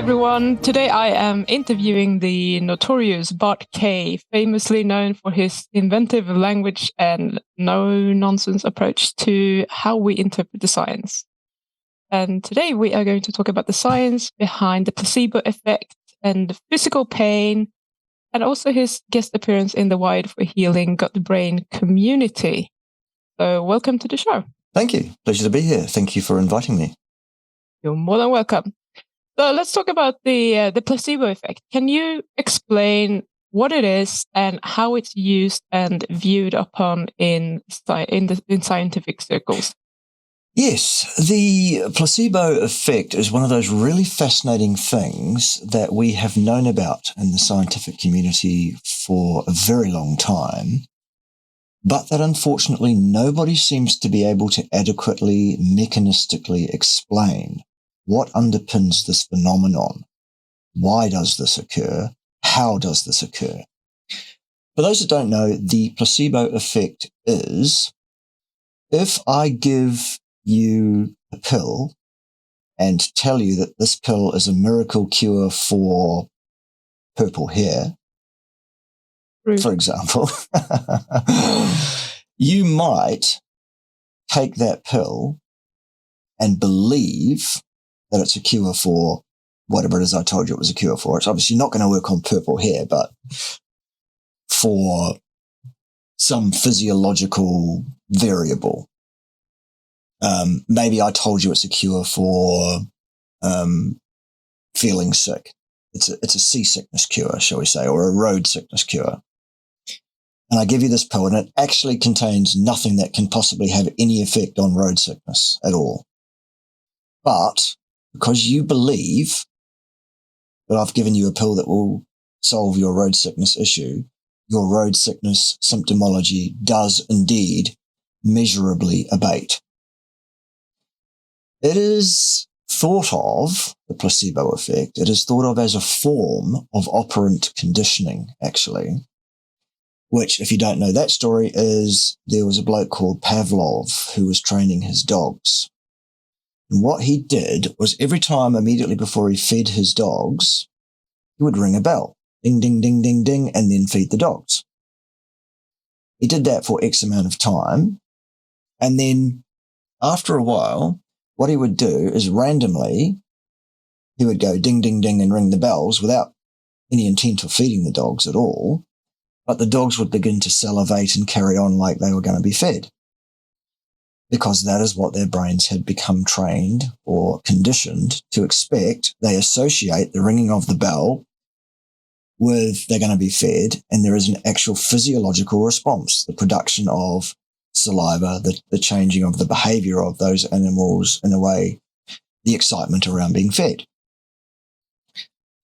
everyone. Today I am interviewing the notorious Bart K, famously known for his inventive language and no-nonsense approach to how we interpret the science. And today we are going to talk about the science behind the placebo effect and the physical pain, and also his guest appearance in the Wired for Healing Gut-Brain community. So welcome to the show. Thank you. Pleasure to be here. Thank you for inviting me. You're more than welcome. So let's talk about the placebo effect. Can you explain what it is and how it's used and viewed upon in scientific circles? Yes, the placebo effect is one of those really fascinating things that we have known about in the scientific community for a very long time, but that unfortunately nobody seems to be able to adequately mechanistically explain. What underpins this phenomenon? Why does this occur? How does this occur? For those that don't know, the placebo effect is if I give you a pill and tell you that this pill is a miracle cure for purple hair, for example, you might take that pill and believe that it's a cure for whatever it is I told you it was a cure for. It's obviously not going to work on purple hair, but for some physiological variable. Maybe I told you it's a cure for feeling sick. It's a seasickness cure, shall we say, or a road sickness cure. And I give you this pill and it actually contains nothing that can possibly have any effect on road sickness at all. But because you believe that I've given you a pill that will solve your road sickness issue, your road sickness symptomology does indeed measurably abate. It is thought of, the placebo effect, it is thought of as a form of operant conditioning, actually, which, if you don't know that story, is there was a bloke called Pavlov who was training his dogs. And what he did was every time immediately before he fed his dogs, he would ring a bell, ding, ding, ding, ding, ding, and then feed the dogs. He did that for X amount of time. And then after a while, what he would do is randomly, he would go ding, ding, ding and ring the bells without any intent of feeding the dogs at all. But the dogs would begin to salivate and carry on like they were going to be fed, because that is what their brains had become trained or conditioned to expect. They associate the ringing of the bell with they're going to be fed, and there is an actual physiological response, the production of saliva, the changing of the behavior of those animals, in a way, the excitement around being fed.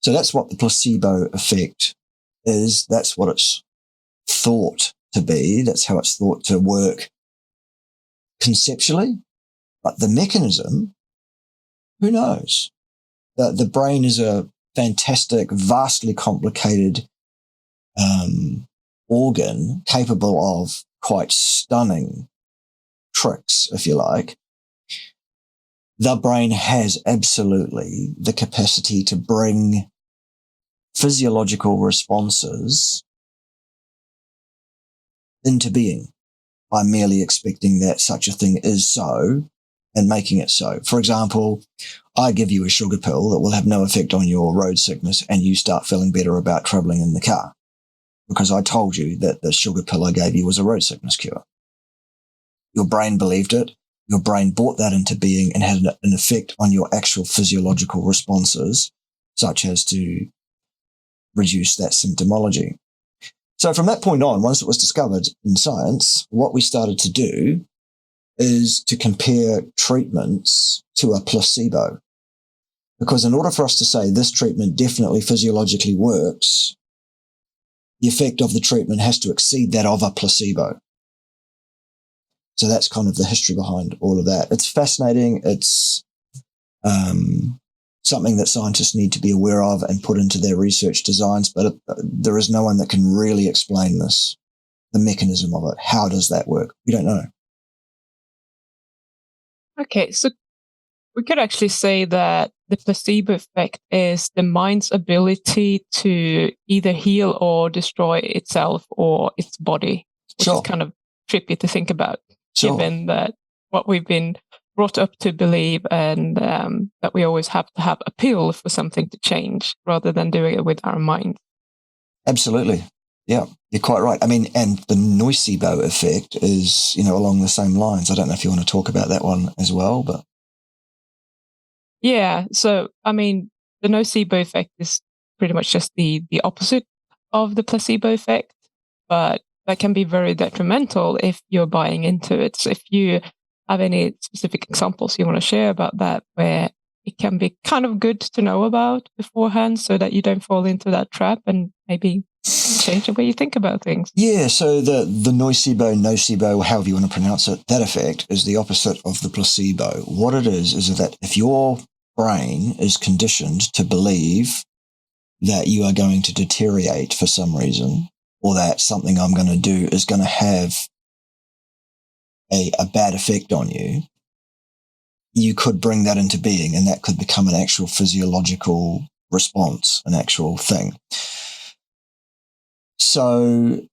So that's what the placebo effect is. That's what it's thought to be. That's how it's thought to work conceptually, but the mechanism, who knows? The brain is a fantastic, vastly complicated organ capable of quite stunning tricks, if you like. The brain has absolutely the capacity to bring physiological responses into being by merely expecting that such a thing is so and making it so. For example, I give you a sugar pill that will have no effect on your road sickness and you start feeling better about traveling in the car because I told you that the sugar pill I gave you was a road sickness cure. Your brain believed it. Your brain brought that into being and had an effect on your actual physiological responses, such as to reduce that symptomology. So from that point on, once it was discovered in science, what we started to do is to compare treatments to a placebo. Because in order for us to say this treatment definitely physiologically works, the effect of the treatment has to exceed that of a placebo. So that's kind of the history behind all of that. It's fascinating. It's something that scientists need to be aware of and put into their research designs, but there is no one that can really explain this, the mechanism of it. How does that work? We don't know. Okay, so we could actually say that the placebo effect is the mind's ability to either heal or destroy itself or its body, which is kind of trippy to think about, given that what we've been brought up to believe, and that we always have to have a pill for something to change rather than doing it with our mind. Absolutely. Yeah, you're quite right. I mean, and the nocebo effect is, along the same lines. I don't know if you want to talk about that one as well, but. Yeah. So, I mean, the nocebo effect is pretty much just the opposite of the placebo effect, but that can be very detrimental if you're buying into it. So if you have any specific examples you want to share about that, where it can be kind of good to know about beforehand so that you don't fall into that trap and maybe change the way you think about things. Yeah, so the nocebo, however you want to pronounce it, that effect is the opposite of the placebo. What it is that if your brain is conditioned to believe that you are going to deteriorate for some reason, or that something I'm going to do is going to have a bad effect on you, you could bring that into being, and that could become an actual physiological response, an actual thing. So,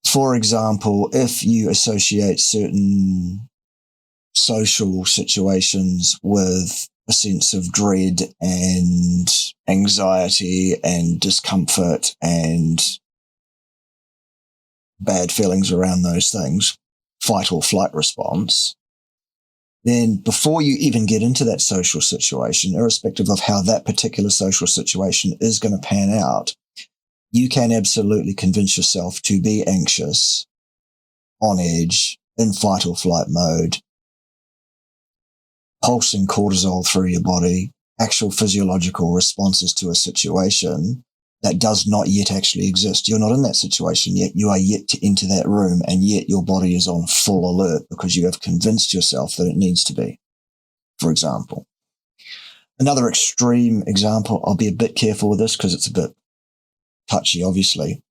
for example, if you associate certain social situations with a sense of dread and anxiety and discomfort and bad feelings around those things, fight or flight response, then before you even get into that social situation, irrespective of how that particular social situation is going to pan out, you can absolutely convince yourself to be anxious, on edge, in fight or flight mode, pulsing cortisol through your body, actual physiological responses to a situation that does not yet actually exist. You're not in that situation yet. You are yet to enter that room, and yet your body is on full alert because you have convinced yourself that it needs to be, for example. Another extreme example, I'll be a bit careful with this because it's a bit touchy, obviously.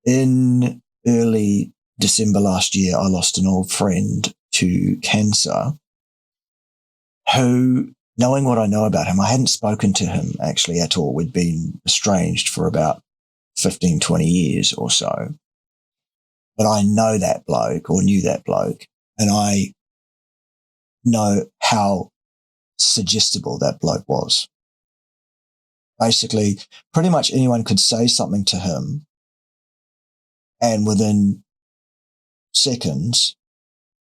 In early December last year, I lost an old friend to cancer who, knowing what I know about him, I hadn't spoken to him actually at all. We'd been estranged for about 15, 20 years or so. But I know that bloke, or knew that bloke, and I know how suggestible that bloke was. Basically, pretty much anyone could say something to him, and within seconds,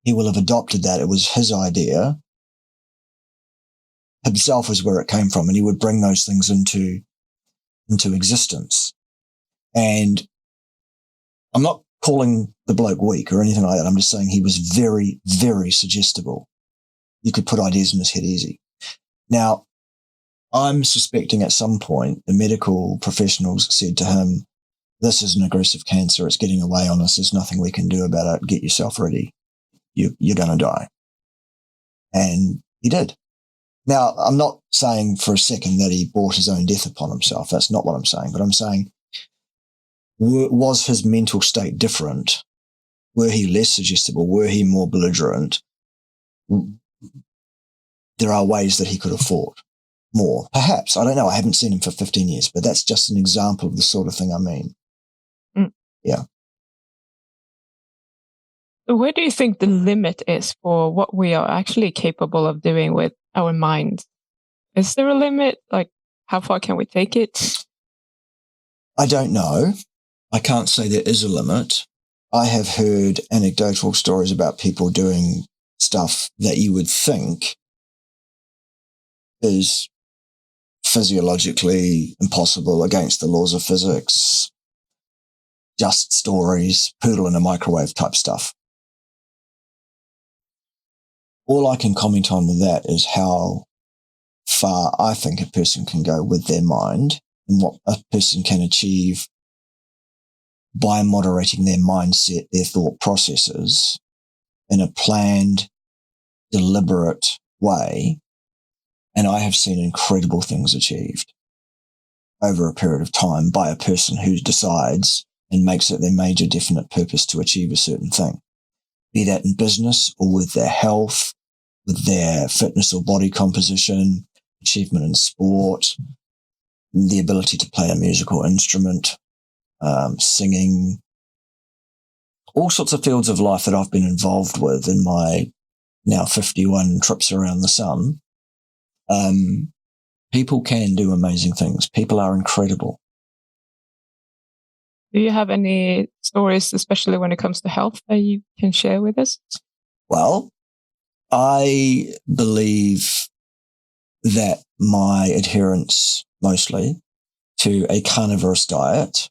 he will have adopted that. It was his idea. Himself is where it came from, and he would bring those things into existence. And I'm not calling the bloke weak or anything like that. I'm just saying he was very, very suggestible. You could put ideas in his head easy. Now, I'm suspecting at some point the medical professionals said to him, "This is an aggressive cancer. It's getting away on us. There's nothing we can do about it. Get yourself ready. You're going to die." And he did. Now, I'm not saying for a second that he brought his own death upon himself. That's not what I'm saying. But I'm saying, was his mental state different? Were he less suggestible? Were he more belligerent? There are ways that he could have fought more. Perhaps. I don't know. I haven't seen him for 15 years, but that's just an example of the sort of thing I mean. Yeah. Where do you think the limit is for what we are actually capable of doing with our minds? Is there a limit? Like, how far can we take it? I don't know. I can't say there is a limit. I have heard anecdotal stories about people doing stuff that you would think is physiologically impossible, against the laws of physics, just stories, poodle in a microwave type stuff. All I can comment on with that is how far I think a person can go with their mind and what a person can achieve by moderating their mindset, their thought processes in a planned, deliberate way. And I have seen incredible things achieved over a period of time by a person who decides and makes it their major definite purpose to achieve a certain thing, be that in business or with their health, with their fitness or body composition, achievement in sport, the ability to play a musical instrument, singing, all sorts of fields of life that I've been involved with in my now 51 trips around the sun. People can do amazing things. People are incredible. Do you have any stories, especially when it comes to health, that you can share with us? Well, I believe that my adherence mostly to a carnivorous diet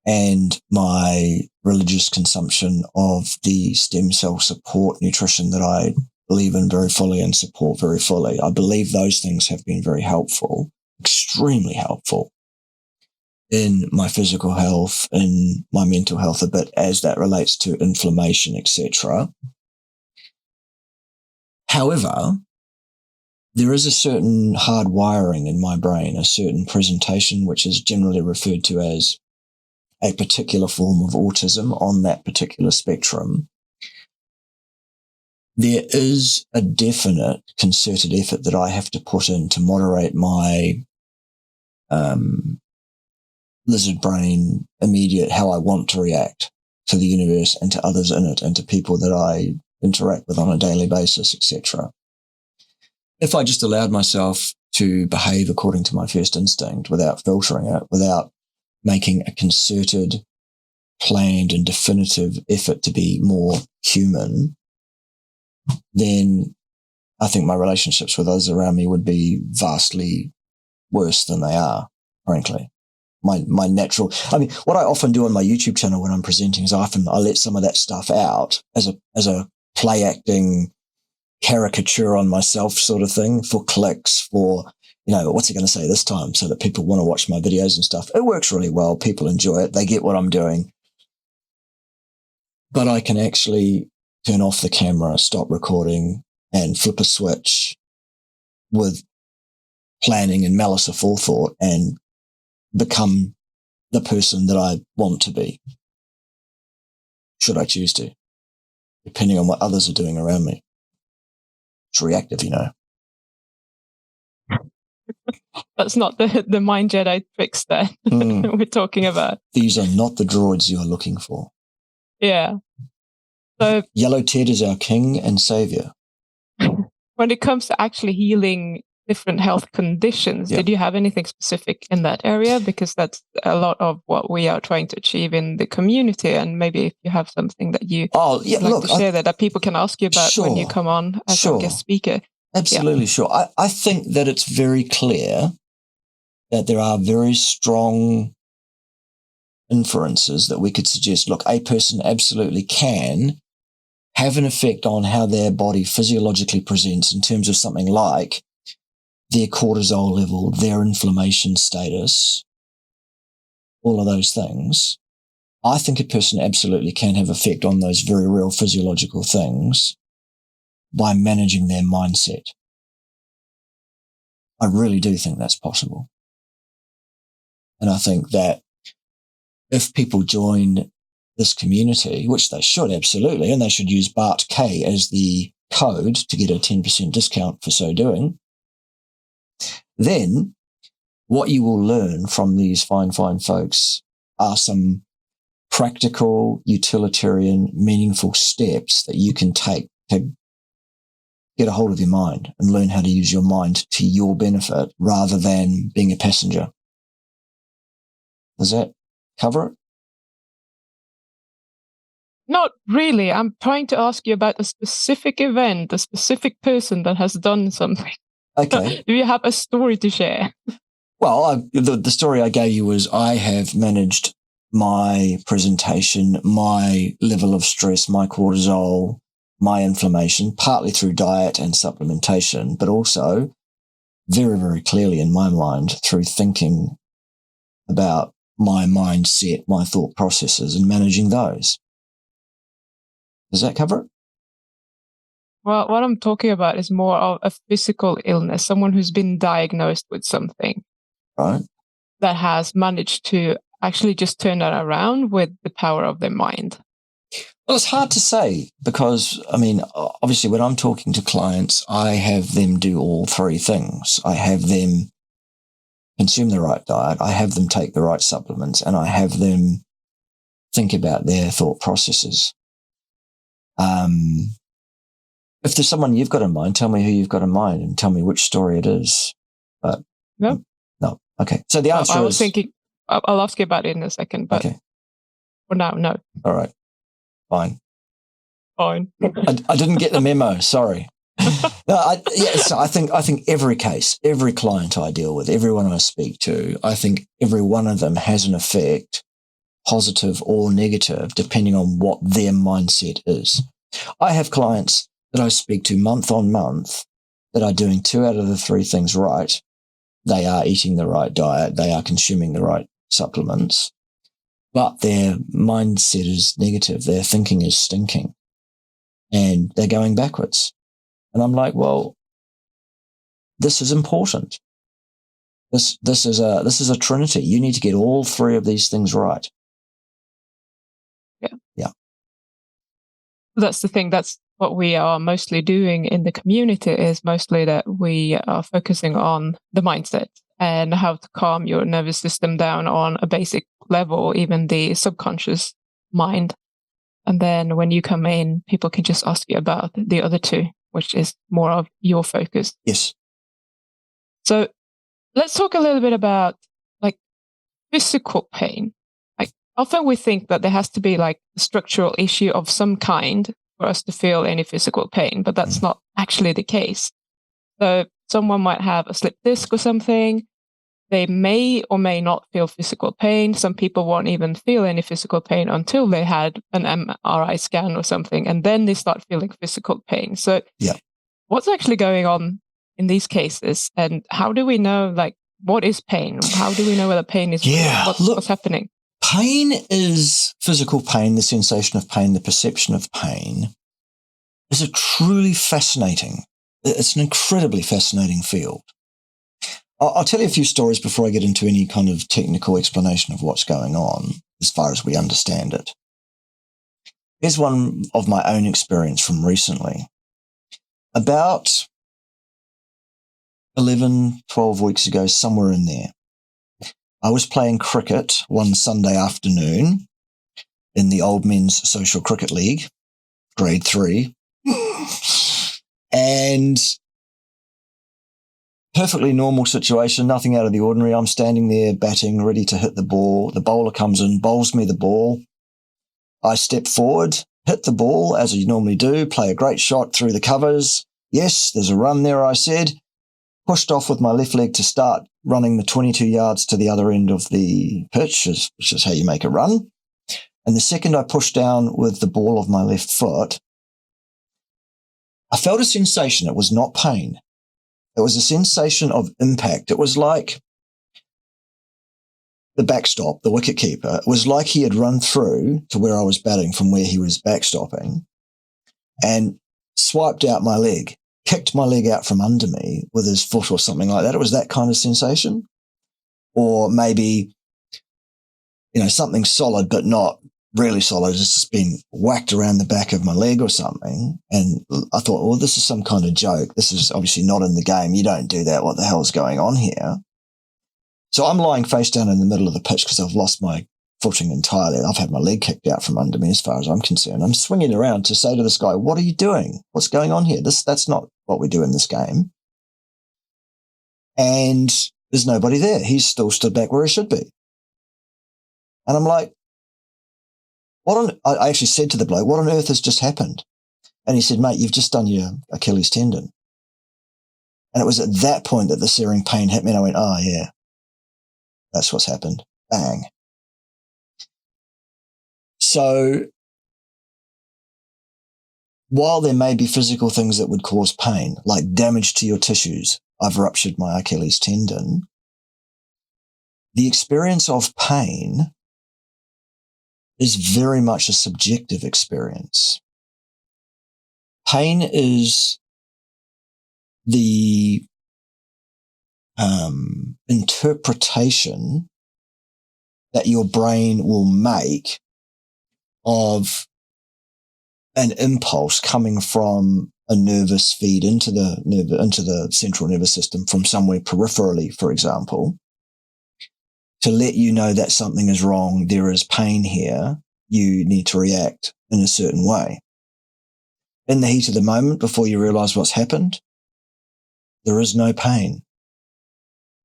and my religious consumption of the stem cell support nutrition that I believe in very fully and support very fully. I believe those things have been very helpful, extremely helpful in my physical health, in my mental health a bit as that relates to inflammation, etc. However, there is a certain hard wiring in my brain, a certain presentation, which is generally referred to as a particular form of autism on that particular spectrum. There is a definite concerted effort that I have to put in to moderate my lizard brain immediate, how I want to react to the universe and to others in it and to people that I interact with on a daily basis, etc. If I just allowed myself to behave according to my first instinct without filtering it, without making a concerted, planned and definitive effort to be more human, then I think my relationships with others around me would be vastly worse than they are, frankly. My natural, what I often do on my YouTube channel when I'm presenting is I let some of that stuff out as a play acting caricature on myself sort of thing for clicks, for, what's he going to say this time, so that people want to watch my videos and stuff. It works really well. People enjoy it. They get what I'm doing. But I can actually turn off the camera, stop recording and flip a switch with planning and malice aforethought and become the person that I want to be, should I choose to, depending on what others are doing around me. It's reactive, That's not the mind Jedi tricks that we're talking about. These are not the droids you are looking for. Yeah. So Yellow Ted is our king and savior. When it comes to actually healing different health conditions, did you have anything specific in that area? Because that's a lot of what we are trying to achieve in the community. And maybe if you have something that you like to share that people can ask you about when you come on as a guest speaker. Absolutely, sure. I think that it's very clear that there are very strong inferences that we could suggest, look, a person absolutely can have an effect on how their body physiologically presents in terms of something like their cortisol level, their inflammation status, all of those things. I think a person absolutely can have effect on those very real physiological things by managing their mindset. I really do think that's possible. And I think that if people join this community, which they should absolutely, and they should use Bart K as the code to get a 10% discount for so doing, then what you will learn from these fine folks are some practical, utilitarian, meaningful steps that you can take to get a hold of your mind and learn how to use your mind to your benefit rather than being a passenger. Does that cover it? Not really. I'm trying to ask you about a specific event, a specific person that has done something. Okay. Do you have a story to share? Well, the story I gave you was I have managed my presentation, my level of stress, my cortisol, my inflammation, partly through diet and supplementation, but also very, very clearly in my mind through thinking about my mindset, my thought processes and managing those. Does that cover it? Well, what I'm talking about is more of a physical illness, someone who's been diagnosed with something. Right. That has managed to actually just turn that around with the power of their mind. Well, it's hard to say because, I mean, obviously when I'm talking to clients, I have them do all three things. I have them consume the right diet, I have them take the right supplements, and I have them think about their thought processes. If there's someone you've got in mind, tell me who you've got in mind and tell me which story it is. But no. Okay. So the answer is... I was thinking, I'll ask you about it in a second, but okay. For now, no. All right. Fine. Fine. I didn't get the memo. Sorry. So I think every case, every client I deal with, everyone I speak to, I think every one of them has an effect, positive or negative, depending on what their mindset is. I have clients that I speak to month on month that are doing 2 out of the 3 things right. They are eating the right diet. They are consuming the right supplements, but their mindset is negative. Their thinking is stinking and they're going backwards. And I'm like, well, this is important. This is a trinity. You need to get all 3 of these things right. Yeah. That's the thing. That's what we are mostly doing in the community, is mostly that we are focusing on the mindset and how to calm your nervous system down on a basic level, even the subconscious mind. And then when you come in, people can just ask you about the other 2, which is more of your focus. Yes. So let's talk a little bit about like physical pain. Like often we think that there has to be like a structural issue of some kind for us to feel any physical pain, but that's not actually the case. So someone might have a slipped disc or something. They may or may not feel physical pain. Some people won't even feel any physical pain until they had an MRI scan or something, and then they start feeling physical pain. So what's actually going on in these cases, and how do we know, like, what is pain? How do we know whether pain is what's happening? Pain is physical pain, the sensation of pain, the perception of pain is a truly fascinating, it's an incredibly fascinating field. I'll tell you a few stories before I get into any kind of technical explanation of what's going on as far as we understand it. Here's one of my own experience from recently. About 11, 12 weeks ago, somewhere in there, I was playing cricket one Sunday afternoon in the Old Men's Social Cricket League, grade 3. And perfectly normal situation, nothing out of the ordinary. I'm standing there batting, ready to hit the ball. The bowler comes in, bowls me the ball. I step forward, hit the ball as you normally do, play a great shot through the covers. Yes, there's a run there, I said. Pushed off with my left leg to start running the 22 yards to the other end of the pitch, which is how you make a run. And the second I pushed down with the ball of my left foot, I felt a sensation. It was not pain. It was a sensation of impact. It was like the backstop, the wicketkeeper. It was like he had run through to where I was batting from where he was backstopping and swiped out my leg, kicked my leg out from under me with his foot or something like that. It was that kind of sensation. Or maybe, something solid but not really solid. It's just been whacked around the back of my leg or something. And I thought, well, this is some kind of joke. This is obviously not in the game. You don't do that. What the hell is going on here? So I'm lying face down in the middle of the pitch because I've lost my footing entirely. I've had my leg kicked out from under me as far as I'm concerned. I'm swinging around to say to this guy, what are you doing? What's going on here? That's not what we do in this game. And there's nobody there. He's still stood back where he should be. And I'm like, I actually said to the bloke, what on earth has just happened? And he said, mate, you've just done your Achilles tendon. And it was at that point that the searing pain hit me and I went, oh yeah, that's what's happened. Bang. So while there may be physical things that would cause pain, like damage to your tissues, I've ruptured my Achilles tendon, the experience of pain is very much a subjective experience. Pain is the interpretation that your brain will make of an impulse coming from a nervous feed into the central nervous system from somewhere peripherally, for example, to let you know that something is wrong, there is pain here, you need to react in a certain way. In the heat of the moment, before you realize what's happened, there is no pain.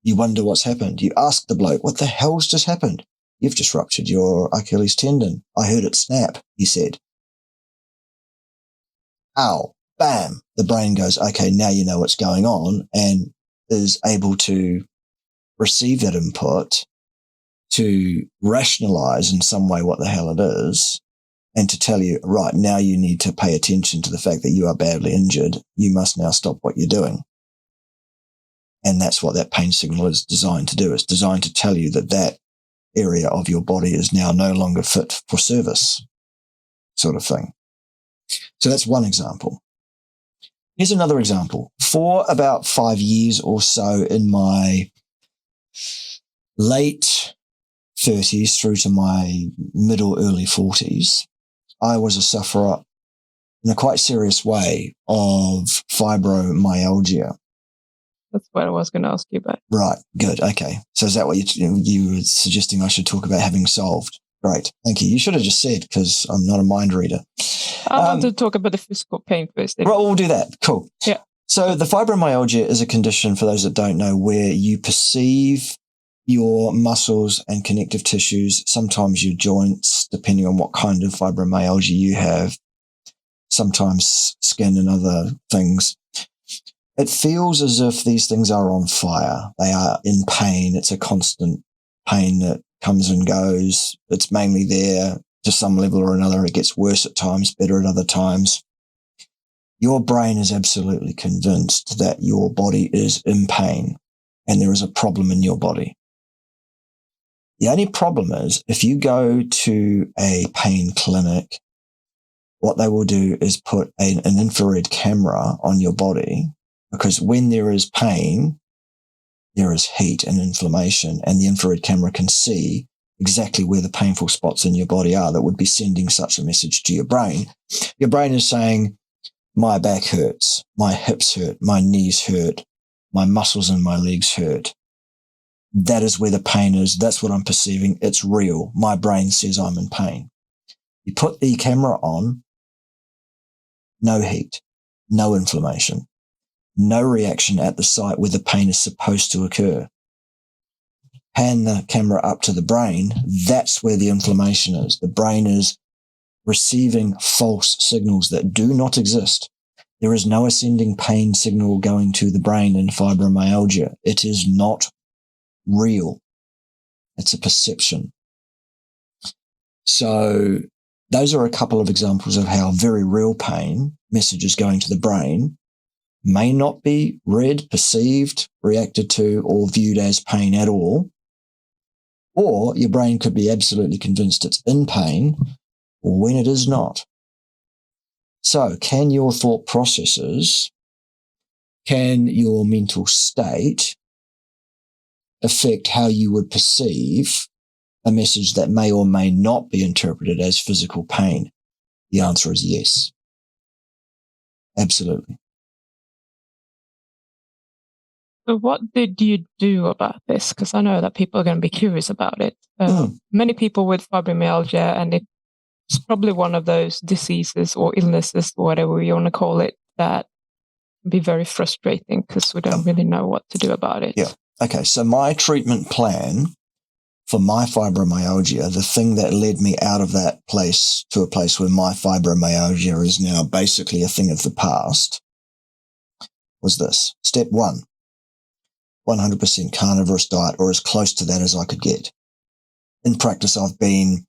You wonder what's happened. You ask the bloke, what the hell's just happened? You've just ruptured your Achilles tendon. I heard it snap, he said. Ow, bam. The brain goes, okay, now you know what's going on, and is able to receive that input to rationalize in some way what the hell it is, and to tell you, right, now you need to pay attention to the fact that you are badly injured. You must now stop what you're doing. And that's what that pain signal is designed to do. It's designed to tell you that that area of your body is now no longer fit for service, sort of thing. So that's one example. Here's another example. For about 5 years or so in my late 30s through to my early 40s, I was a sufferer in a quite serious way of fibromyalgia. That's what I was going to ask you about. Right. Good. Okay. So is that what you were suggesting I should talk about having solved? Great. Thank you. You should have just said, because I'm not a mind reader. I want to talk about the physical pain first. Right. We'll do that. Cool. Yeah. So the fibromyalgia is a condition, for those that don't know, where you perceive your muscles and connective tissues, sometimes your joints, depending on what kind of fibromyalgia you have, sometimes skin and other things. It feels as if these things are on fire. They are in pain. It's a constant pain that comes and goes. It's mainly there to some level or another. It gets worse at times, better at other times. Your brain is absolutely convinced that your body is in pain and there is a problem in your body. The only problem is if you go to a pain clinic, what they will do is put an infrared camera on your body, because when there is pain, there is heat and inflammation, and the infrared camera can see exactly where the painful spots in your body are that would be sending such a message to your brain. Your brain is saying, my back hurts, my hips hurt, my knees hurt, my muscles in my legs hurt. That is where the pain is. That's what I'm perceiving. It's real. My brain says I'm in pain. You put the camera on, no heat, no inflammation, no reaction at the site where the pain is supposed to occur. Pan the camera up to the brain. That's where the inflammation is. The brain is receiving false signals that do not exist. There is no ascending pain signal going to the brain in fibromyalgia. It is not real. It's a perception. So those are a couple of examples of how very real pain, messages going to the brain, may not be read, perceived, reacted to, or viewed as pain at all. Or your brain could be absolutely convinced it's in pain when it is not. So can your thought processes, can your mental state affect how you would perceive a message that may or may not be interpreted as physical pain? The answer is yes. Absolutely. So what did you do about this? Because I know that people are going to be curious about it. Many people with fibromyalgia, and it's probably one of those diseases or illnesses, or whatever you want to call it, that can be very frustrating because we don't really know what to do about it. Yeah. Okay. So my treatment plan for my fibromyalgia, the thing that led me out of that place to a place where my fibromyalgia is now basically a thing of the past, was this. Step 1. 100% carnivorous diet, or as close to that as I could get. In practice, I've been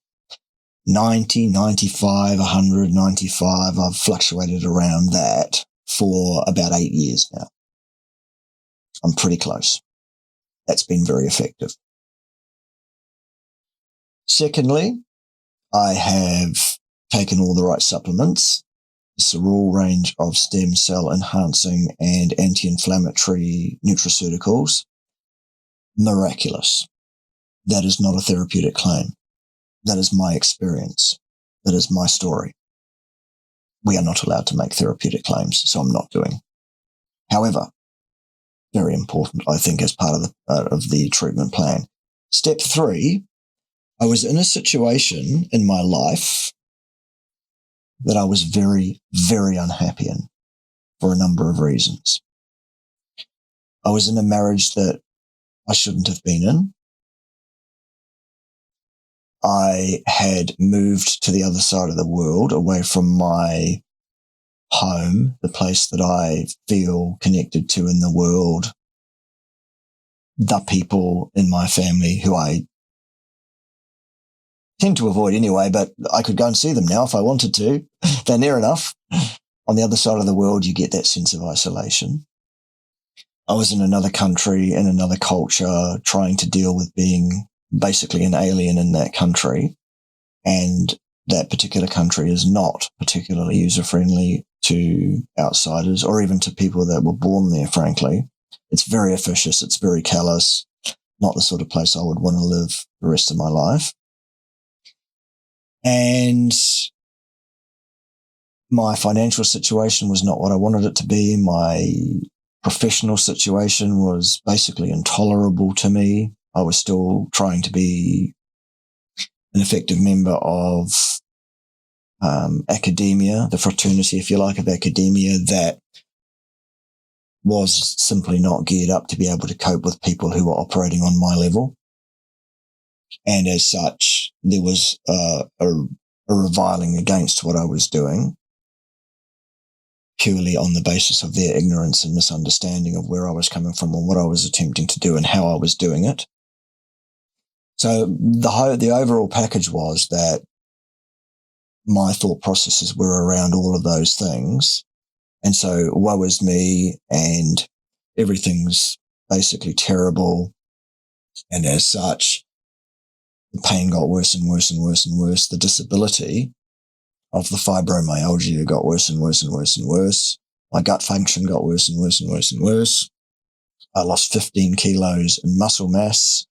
90, 95, 100, 95. I've fluctuated around that for about 8 years now. I'm pretty close. That's been very effective. Secondly, I have taken all the right supplements. It's a raw range of stem cell enhancing and anti-inflammatory nutraceuticals. Miraculous. That is not a therapeutic claim. That is my experience. That is my story. we are not allowed to make therapeutic claims, so I'm not doing. However, very important, I think, as part of the treatment plan. Step 3, I was in a situation in my life that I was very, very unhappy in for a number of reasons. I was in a marriage that I shouldn't have been in. I had moved to the other side of the world, away from my home, the place that I feel connected to in the world, the people in my family who I tend to avoid anyway, but I could go and see them now if I wanted to. They're near enough. On the other side of the world, you get that sense of isolation. I was in another country, in another culture, trying to deal with being basically an alien in that country. And that particular country is not particularly user-friendly to outsiders or even to people that were born there, frankly. It's very officious. It's very callous. Not the sort of place I would want to live the rest of my life. And my financial situation was not what I wanted it to be. My professional situation was basically intolerable to me. I was still trying to be an effective member of academia, the fraternity, if you like, of academia that was simply not geared up to be able to cope with people who were operating on my level. And as such, there was a reviling against what I was doing, purely on the basis of their ignorance and misunderstanding of where I was coming from and what I was attempting to do and how I was doing it. So the overall package was that my thought processes were around all of those things. And so woe is me, and everything's basically terrible. And as such, the pain got worse and worse and worse and worse. The disability of the fibromyalgia got worse and worse and worse and worse. My gut function got worse and worse and worse and worse. I lost 15 kilos in muscle mass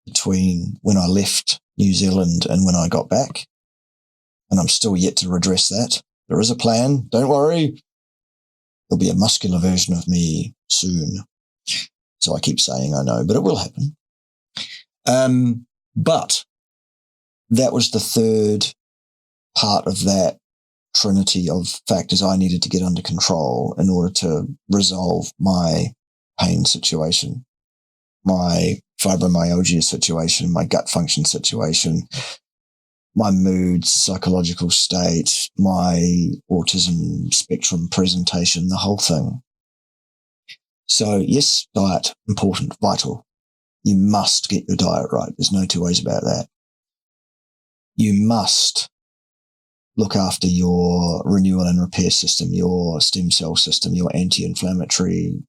between when I left New Zealand and when I got back. And I'm still yet to redress that. There is a plan. Don't worry. There'll be a muscular version of me soon. So I keep saying I know, but it will happen. But that was the third part of that trinity of factors I needed to get under control in order to resolve my pain situation, my fibromyalgia situation, my gut function situation, my mood, psychological state, my autism spectrum presentation, the whole thing. So yes, diet, important, vital. You must get your diet right. There's no two ways about that. You must look after your renewal and repair system, your stem cell system, your anti-inflammatory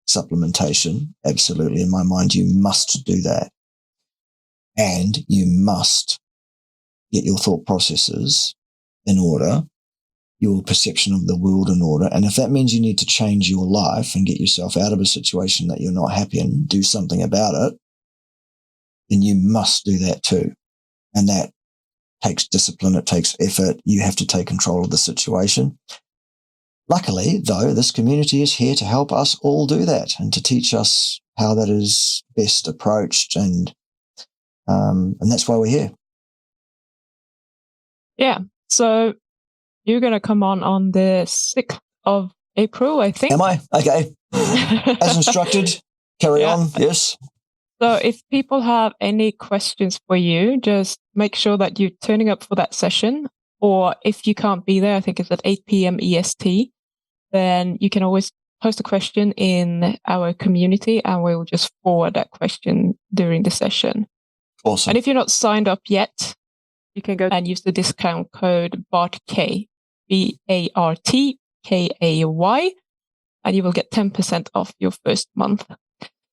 supplementation. Absolutely. In my mind, you must do that. And you must get your thought processes in order, your perception of the world in order. And if that means you need to change your life and get yourself out of a situation that you're not happy in, do something about it, then you must do that too. And that takes discipline. It takes effort. You have to take control of the situation. Luckily, though, this community is here to help us all do that and to teach us how that is best approached. And that's why we're here. Yeah. So you're going to come on the 6th of April, I think. Am I? Okay. As instructed. Carry on. Yes. So if people have any questions for you, just make sure that you're turning up for that session. Or if you can't be there, I think it's at 8 p.m. EST, then you can always post a question in our community and we'll just forward that question during the session. Awesome. And if you're not signed up yet, you can go and use the discount code BARTKAY, BARTKAY, and you will get 10% off your first month.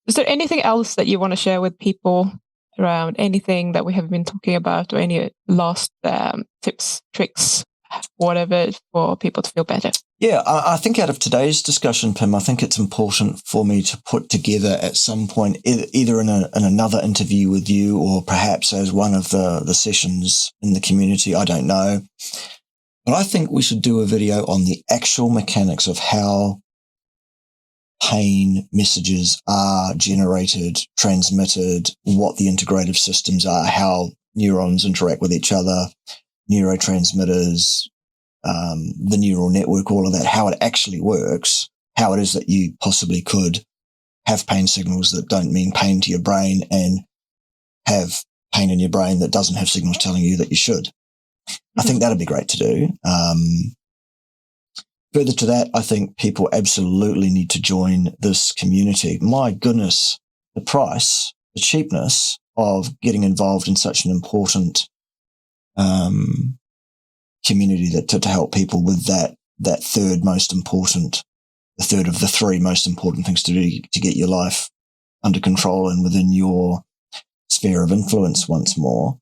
Is there anything else that you want to share with people around anything that we have been talking about, or any last tips, tricks, whatever, for people to feel better? Yeah, I think out of today's discussion, Pim, I think it's important for me to put together at some point, either in another interview with you or perhaps as one of the sessions in the community, I don't know. But I think we should do a video on the actual mechanics of how pain messages are generated, transmitted, what the integrative systems are, how neurons interact with each other, neurotransmitters, the neural network, all of that, how it actually works, how it is that you possibly could have pain signals that don't mean pain to your brain and have pain in your brain that doesn't have signals telling you that you should. I think that'd be great to do. Further to that, I think people absolutely need to join this community. My goodness, the price, the cheapness of getting involved in such an important community to help people with that third most important, the third of the three most important things to do to get your life under control and within your sphere of influence once more.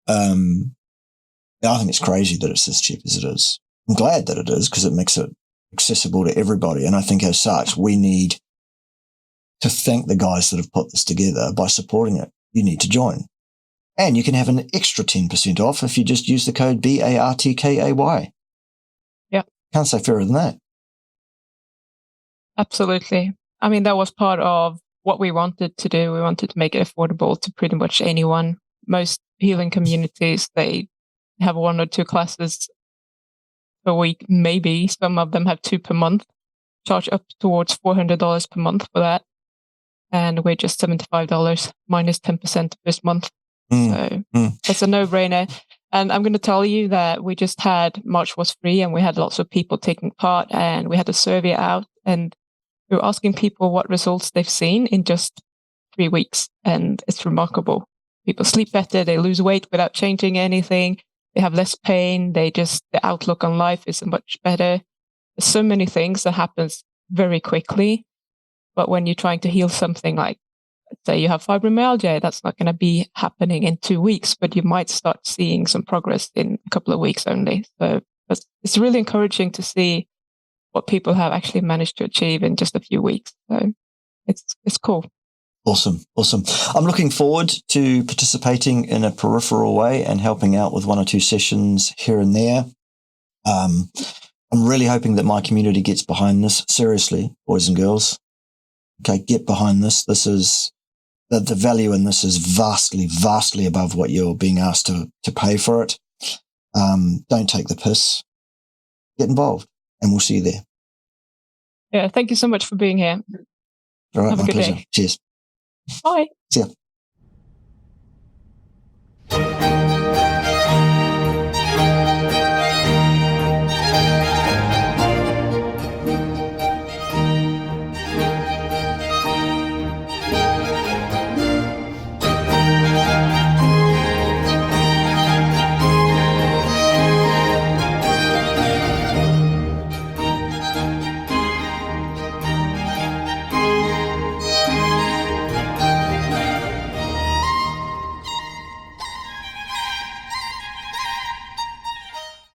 I think it's crazy that it's as cheap as it is. I'm glad that it is because it makes it accessible to everybody. And I think as such, we need to thank the guys that have put this together by supporting it. You need to join. And you can have an extra 10% off if you just use the code BARTKAY. Yeah. Can't say fairer than that. Absolutely. I mean, that was part of what we wanted to do. We wanted to make it affordable to pretty much anyone. Most healing communities, they have 1 or 2 classes per week, maybe. Some of them have 2 per month, charge up towards $400 per month for that. And we're just $75 minus 10% this month. So it's a no-brainer. And I'm going to tell you that we just had March was free and we had lots of people taking part and we had a survey out and we were asking people what results they've seen in just 3 weeks. And it's remarkable. People sleep better, they lose weight without changing anything, they have less pain, the outlook on life is much better. There's so many things that happens very quickly. But when you're trying to heal something like, say you have fibromyalgia, that's not going to be happening in 2 weeks, but you might start seeing some progress in a couple of weeks only. So it's really encouraging to see what people have actually managed to achieve in just a few weeks. So it's cool. Awesome. I'm looking forward to participating in a peripheral way and helping out with 1 or 2 sessions here and there. I'm really hoping that my community gets behind this. Seriously, boys and girls. Okay, get behind this. This is the value in this is vastly above what you're being asked to pay for it. Don't take the piss. Get involved, and we'll see you there. Yeah, thank you so much for being here. All right, have a good pleasure. day. Cheers. Bye. See ya.